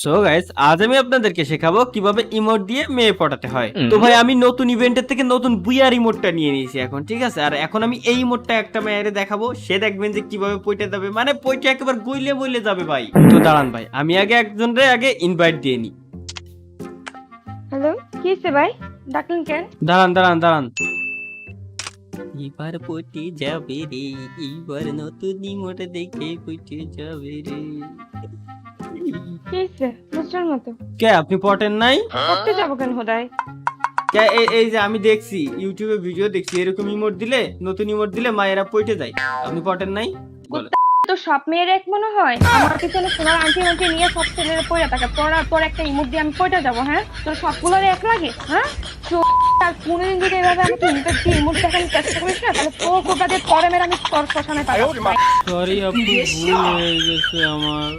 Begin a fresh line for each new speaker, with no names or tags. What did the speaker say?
So guys, আজ আমি আপনাদেরকে শেখাবো কিভাবে ইমোট দিয়ে মেয়ে পটাতে হয়। তো ভাই আমি নতুন ইভেন্টের থেকে নতুন বুইয়ার ইমোটটা নিয়ে নিয়েছি এখন, ঠিক আছে। আর এখন আমি এই ইমোটটা একটা মেয়েরে দেখাবো, সে দেখবেন যে কিভাবে পইটা যাবে, মানে পইটা একেবারে গইলে বইলে যাবে ভাই। তো দাঁড়ান ভাই, আমি একজনরে আগে ইনভাইট দিয়ে নি।
হ্যালো, কি হইছে ভাই? ডাকলেন কেন?
দাঁড়ান। এবার পইটে যাবে রে, এইবার নতুন ইমোট দেখে পইটে যাবে রে।
কি হইছে? বুঝলাম না তো।
কে আপনি পটেন নাই?
করতে যাবো কেন হোদাই?
এই যে আমি দেখছি ইউটিউবে ভিডিও দেখছি, এরকম ইমোট দিলে, নতুন ইমোট দিলে মায়েরা পইটে যায়। আপনি পটেন নাই? বলেন।
তো সব মেয়ের এক মনে হয়? আমার পিছনে সোনার আন্টি আন্টি নিয়ে সব ছেলেরা পড়ে থাকে, পড়ার পর একটা ইমোট দিয়ে আমি কইটা যাবো? হ্যাঁ, তোর সবগুলোর এক লাগে? হ্যাঁ, আর কোনদিন যদি এভাবে আমাকে ইমোট দিয়ে ইমোট দেখানোর চেষ্টা করিস না, তাহলে তো কোথা দিয়ে পরে মেরে আমি তোর শ্মশানে পাঠাবো।
সরি আপু, ভুল হয়ে গেছে আমার।